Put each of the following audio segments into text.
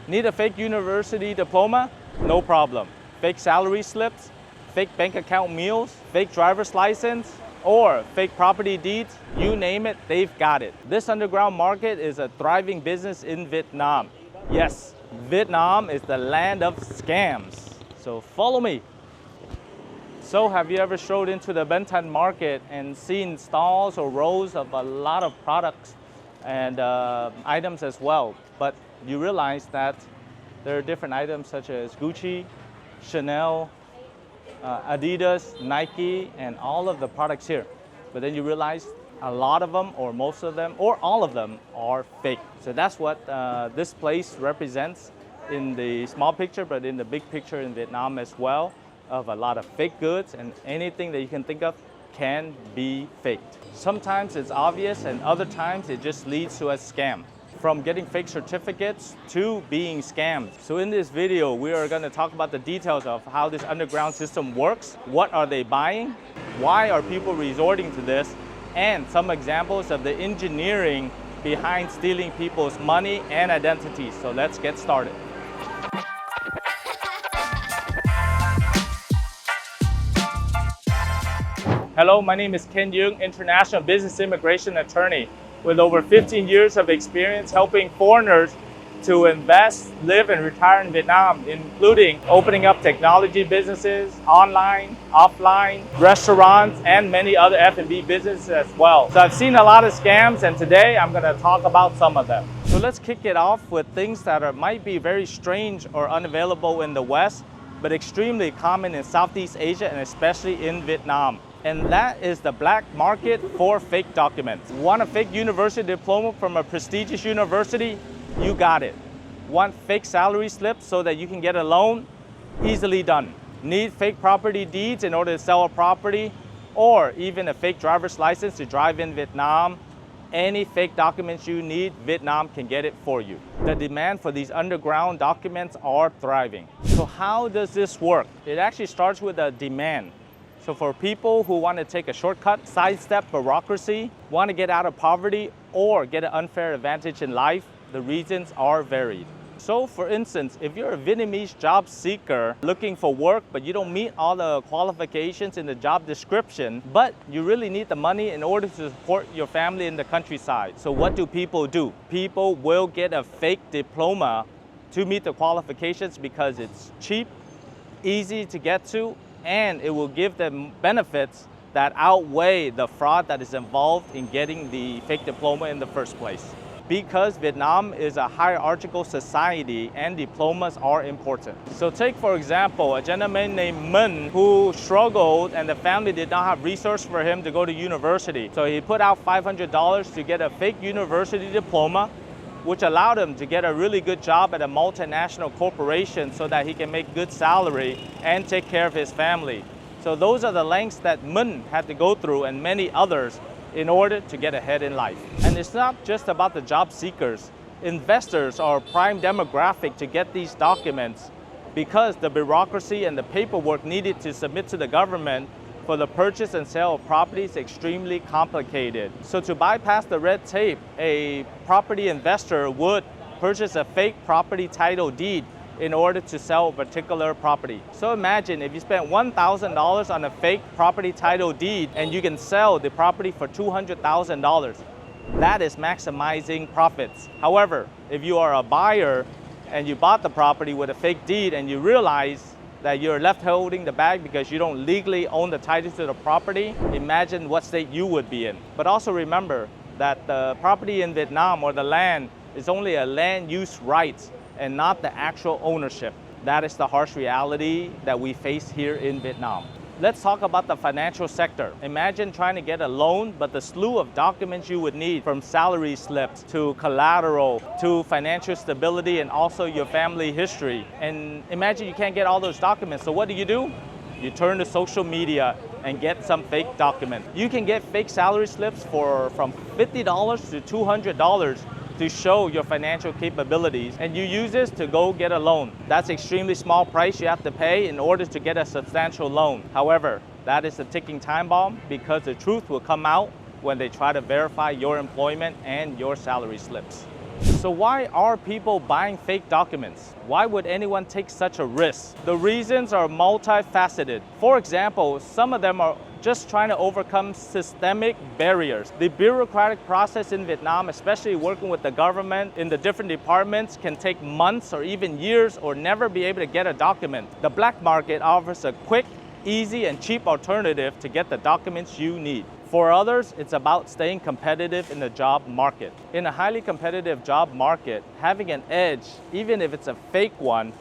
Need a fake university diploma? No problem. Fake salary slips, fake bank account meals, fake driver's license, or fake property deeds, you name it, they've got it. This underground market is a thriving business in Vietnam. Yes, Vietnam is the land of scams. So follow me. So have you ever strode into the Ben Thanh market and seen stalls or rows of a lot of products and items as well, but you realize that there are different items such as Gucci, Chanel, Adidas, Nike, and all of the products here. But then you realize a lot of them, or most of them, or all of them are fake. So that's what this place represents in the small picture, but in the big picture in Vietnam as well, of a lot of fake goods, and anything that you can think of can be faked. Sometimes it's obvious, and other times it just leads to a scam. From getting fake certificates to being scammed. So in this video, we are going to talk about the details of how this underground system works, what are they buying, why are people resorting to this, and some examples of the engineering behind stealing people's money and identities. So let's get started. Hello, my name is Ken Duong, international business immigration attorney with over 15 years of experience helping foreigners to invest, live, and retire in Vietnam, including opening up technology businesses, online, offline, restaurants, and many other F&B businesses as well. So I've seen a lot of scams, and today I'm going to talk about some of them. So let's kick it off with things that might be very strange or unavailable in the West, but extremely common in Southeast Asia and especially in Vietnam. And that is the black market for fake documents. Want a fake university diploma from a prestigious university? You got it. Want fake salary slips so that you can get a loan? Easily done. Need fake property deeds in order to sell a property? Or even a fake driver's license to drive in Vietnam? Any fake documents you need, Vietnam can get it for you. The demand for these underground documents are thriving. So how does this work? It actually starts with a demand. So for people who want to take a shortcut, sidestep bureaucracy, want to get out of poverty, or get an unfair advantage in life, the reasons are varied. So for instance, if you're a Vietnamese job seeker looking for work, but you don't meet all the qualifications in the job description, but you really need the money in order to support your family in the countryside. So what do? People will get a fake diploma to meet the qualifications because it's cheap, easy to get to, and it will give them benefits that outweigh the fraud that is involved in getting the fake diploma in the first place. Because Vietnam is a hierarchical society and diplomas are important. So take for example, a gentleman named Minh who struggled and the family did not have resources for him to go to university. So he put out $500 to get a fake university diploma, which allowed him to get a really good job at a multinational corporation so that he can make good salary and take care of his family. So those are the lengths that Minh had to go through and many others in order to get ahead in life. And it's not just about the job seekers. Investors are a prime demographic to get these documents because the bureaucracy and the paperwork needed to submit to the government for the purchase and sale of property is extremely complicated. So to bypass the red tape, a property investor would purchase a fake property title deed in order to sell a particular property. So imagine if you spent $1,000 on a fake property title deed and you can sell the property for $200,000. That is maximizing profits. However, if you are a buyer and you bought the property with a fake deed and you realize that you're left holding the bag because you don't legally own the title to the property, imagine what state you would be in. But also remember that the property in Vietnam or the land is only a land use rights and not the actual ownership. That is the harsh reality that we face here in Vietnam. Let's talk about the financial sector. Imagine trying to get a loan, but the slew of documents you would need, from salary slips to collateral to financial stability and also your family history. And imagine you can't get all those documents. So what do? You turn to social media and get some fake document. You can get fake salary slips from $50 to $200 to show your financial capabilities, and you use this to go get a loan. That's extremely small price you have to pay in order to get a substantial loan. However, that is a ticking time bomb because the truth will come out when they try to verify your employment and your salary slips. So why are people buying fake documents? Why would anyone take such a risk? The reasons are multifaceted. For example, some of them are just trying to overcome systemic barriers. The bureaucratic process in Vietnam, especially working with the government in the different departments, can take months or even years or never be able to get a document. The black market offers a quick, easy, and cheap alternative to get the documents you need. For others, it's about staying competitive in the job market. In a highly competitive job market, having an edge, even if it's a fake one,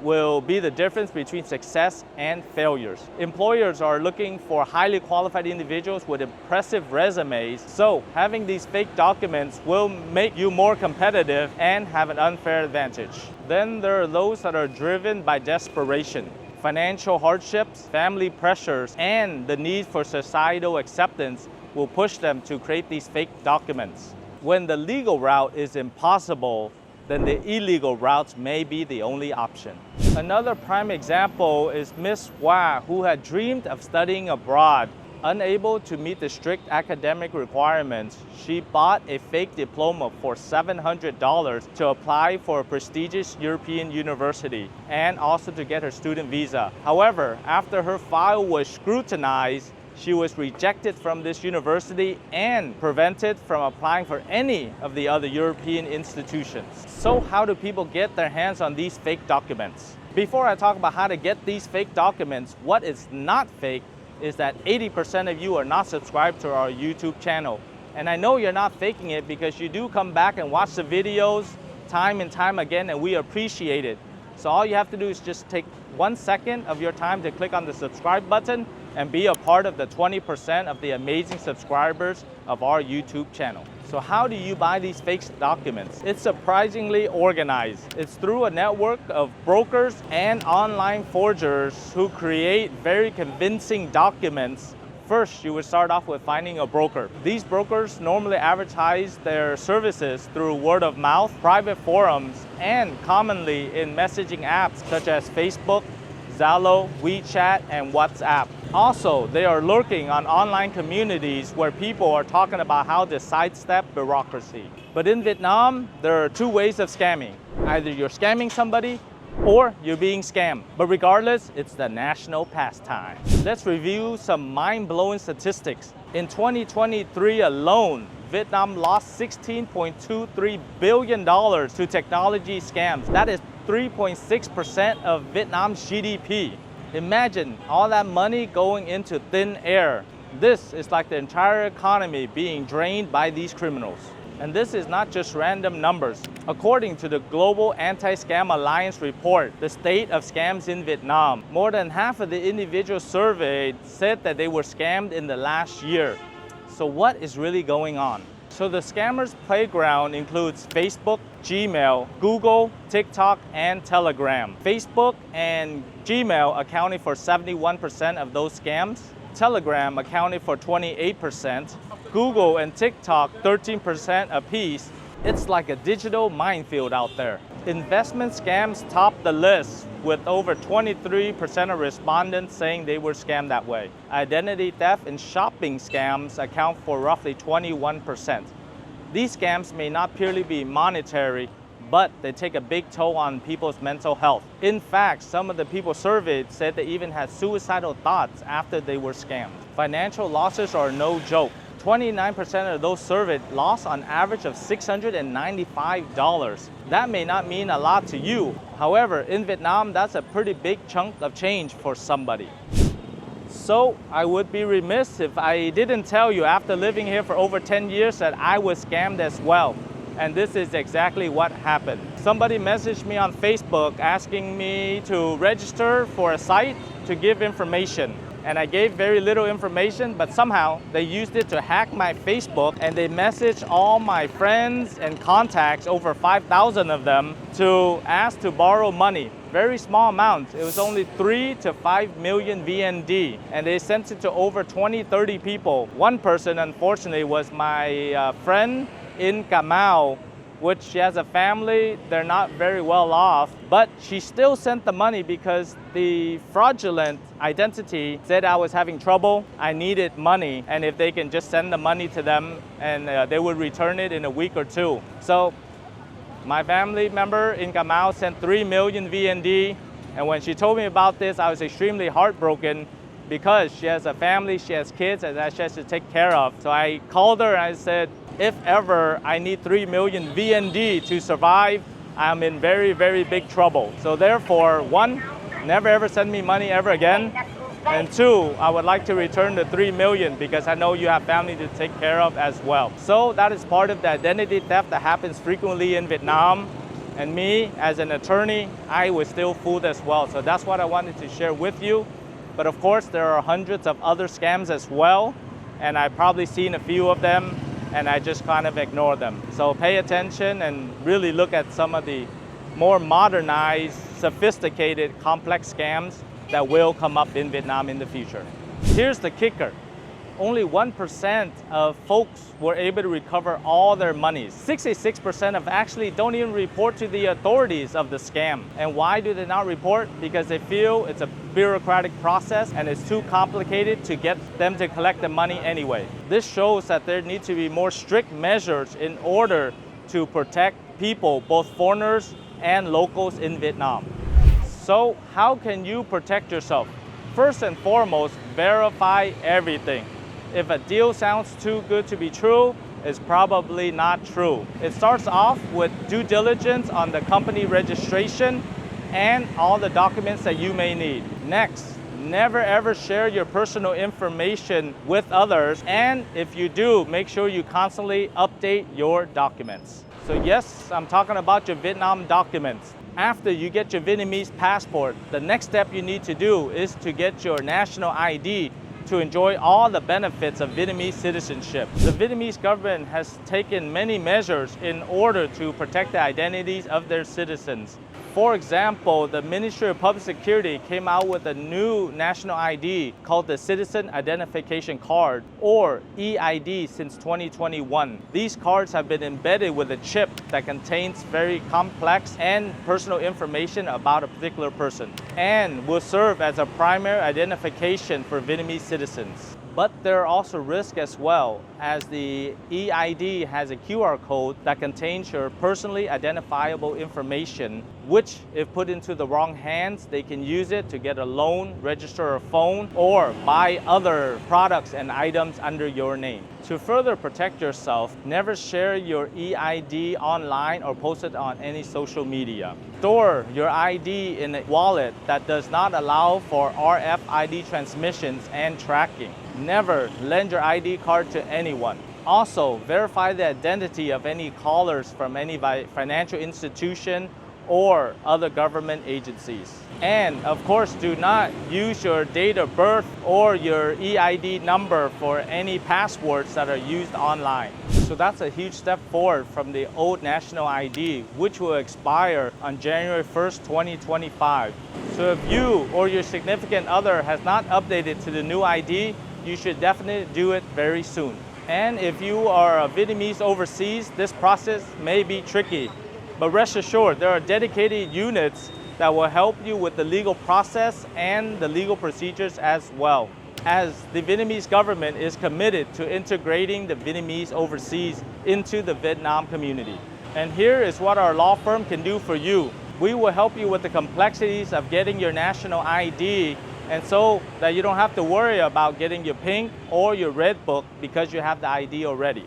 will be the difference between success and failures. Employers are looking for highly qualified individuals with impressive resumes, so having these fake documents will make you more competitive and have an unfair advantage. Then there are those that are driven by desperation. Financial hardships, family pressures, and the need for societal acceptance will push them to create these fake documents. When the legal route is impossible, then the illegal routes may be the only option. Another prime example is Miss Hua, who had dreamed of studying abroad. Unable to meet the strict academic requirements, she bought a fake diploma for $700 to apply for a prestigious European university and also to get her student visa. However, after her file was scrutinized, she was rejected from this university and prevented from applying for any of the other European institutions. So how do people get their hands on these fake documents? Before I talk about how to get these fake documents, what is not fake is that 80% of you are not subscribed to our YouTube channel. And I know you're not faking it because you do come back and watch the videos time and time again, and we appreciate it. So all you have to do is just take 1 second of your time to click on the subscribe button and be a part of the 20% of the amazing subscribers of our YouTube channel. So how do you buy these fake documents? It's surprisingly organized. It's through a network of brokers and online forgers who create very convincing documents. First, you would start off with finding a broker. These brokers normally advertise their services through word of mouth, private forums, and commonly in messaging apps such as Facebook, Zalo, WeChat, and WhatsApp. Also, they are lurking on online communities where people are talking about how to sidestep bureaucracy. But in Vietnam, there are two ways of scamming. Either you're scamming somebody or you're being scammed. But regardless, it's the national pastime. Let's review some mind-blowing statistics. In 2023 alone, Vietnam lost $16.23 billion to technology scams. That is 3.6% of Vietnam's GDP. Imagine all that money going into thin air. This is like the entire economy being drained by these criminals. And this is not just random numbers. According to the Global Anti-Scam Alliance report, the state of scams in Vietnam, more than half of the individuals surveyed said that they were scammed in the last year. So what is really going on? So the scammers' playground includes Facebook, Gmail, Google, TikTok, and Telegram. Facebook and Gmail accounting for 71% of those scams. Telegram accounted for 28%. Google and TikTok 13% apiece. It's like a digital minefield out there. Investment scams top the list with over 23% of respondents saying they were scammed that way. Identity theft and shopping scams account for roughly 21%. These scams may not purely be monetary, but they take a big toll on people's mental health. In fact, some of the people surveyed said they even had suicidal thoughts after they were scammed. Financial losses are no joke. 29% of those surveyed lost on average of $695. That may not mean a lot to you. However, in Vietnam, that's a pretty big chunk of change for somebody. So I would be remiss if I didn't tell you after living here for over 10 years that I was scammed as well. And this is exactly what happened. Somebody messaged me on Facebook asking me to register for a site to give information. And I gave very little information, but somehow they used it to hack my Facebook, and they messaged all my friends and contacts, over 5,000 of them, to ask to borrow money. Very small amounts. It was only 3 to 5 million VND, and they sent it to over 20, 30 people. One person, unfortunately, was my friend in Cà Mau, which she has a family. They're not very well off, but she still sent the money because the fraudulent identity said I was having trouble, I needed money, and if they can just send the money to them and they would return it in a week or two. So My family member in Kamau sent 3 million VND, and when she told me about this, I was extremely heartbroken because she has a family, she has kids, and that she has to take care of. So I called her and I said, if ever I need 3 million VND to survive, I'm in very, very big trouble. So therefore, one, never ever send me money ever again. And two, I would like to return the 3 million because I know you have family to take care of as well. So that is part of the identity theft that happens frequently in Vietnam. And me, as an attorney, I was still fooled as well. So that's what I wanted to share with you. But of course, there are hundreds of other scams as well. And I've probably seen a few of them, and I just kind of ignore them. So pay attention and really look at some of the more modernized, sophisticated, complex scams that will come up in Vietnam in the future. Here's the kicker. Only 1% of folks were able to recover all their money. 66% of actually don't even report to the authorities of the scam. And why do they not report? Because they feel it's a bureaucratic process and it's too complicated to get them to collect the money anyway. This shows that there need to be more strict measures in order to protect people, both foreigners and locals in Vietnam. So how can you protect yourself? First and foremost, verify everything. If a deal sounds too good to be true, it's probably not true. It starts off with due diligence on the company registration and all the documents that you may need. Next, never ever share your personal information with others. And if you do, make sure you constantly update your documents. So yes, I'm talking about your Vietnam documents. After you get your Vietnamese passport, the next step you need to do is to get your national ID to enjoy all the benefits of Vietnamese citizenship. The Vietnamese government has taken many measures in order to protect the identities of their citizens. For example, the Ministry of Public Security came out with a new national ID called the Citizen Identification Card, or EID, since 2021. These cards have been embedded with a chip that contains very complex and personal information about a particular person and will serve as a primary identification for Vietnamese citizens. But there are also risks as well, as the EID has a QR code that contains your personally identifiable information, which if put into the wrong hands, they can use it to get a loan, register a phone, or buy other products and items under your name. To further protect yourself, never share your EID online or post it on any social media. Store your ID in a wallet that does not allow for RFID transmissions and tracking. Never lend your ID card to anyone. Also, verify the identity of any callers from any financial institution or other government agencies. And of course, do not use your date of birth or your EID number for any passwords that are used online. So that's a huge step forward from the old national ID, which will expire on January 1st, 2025. So if you or your significant other has not updated to the new ID, you should definitely do it very soon. And if you are a Vietnamese overseas, this process may be tricky. But rest assured, there are dedicated units that will help you with the legal process and the legal procedures as well, as the Vietnamese government is committed to integrating the Vietnamese overseas into the Vietnam community. And here is what our law firm can do for you. We will help you with the complexities of getting your national ID, and so that you don't have to worry about getting your pink or your red book because you have the ID already.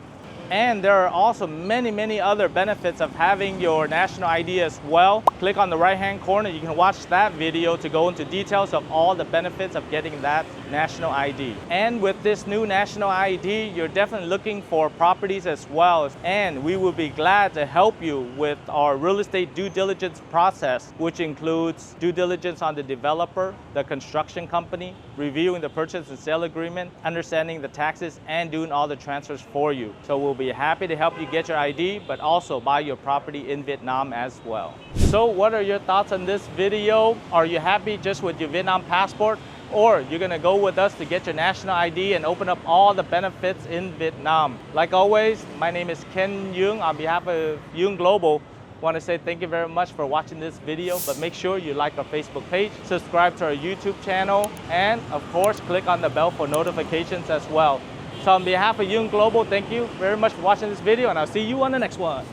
And there are also many other benefits of having your national ID as well. Click on the right-hand corner, you can watch that video to go into details of all the benefits of getting that national ID. And with this new national ID, you're definitely looking for properties as well. And we will be glad to help you with our real estate due diligence process, which includes due diligence on the developer, the construction company, reviewing the purchase and sale agreement, understanding the taxes, and doing all the transfers for you. So we'll be happy to help you get your ID, but also buy your property in Vietnam as well. So what are your thoughts on this video? Are you happy just with your Vietnam passport? Or you're gonna go with us to get your national ID and open up all the benefits in Vietnam? Like always, my name is Ken Duong. On behalf of Duong Global, I want to say thank you very much for watching this video, but make sure you like our Facebook page, subscribe to our YouTube channel, and of course, click on the bell for notifications as well. So on behalf of Duong Global, thank you very much for watching this video, and I'll see you on the next one.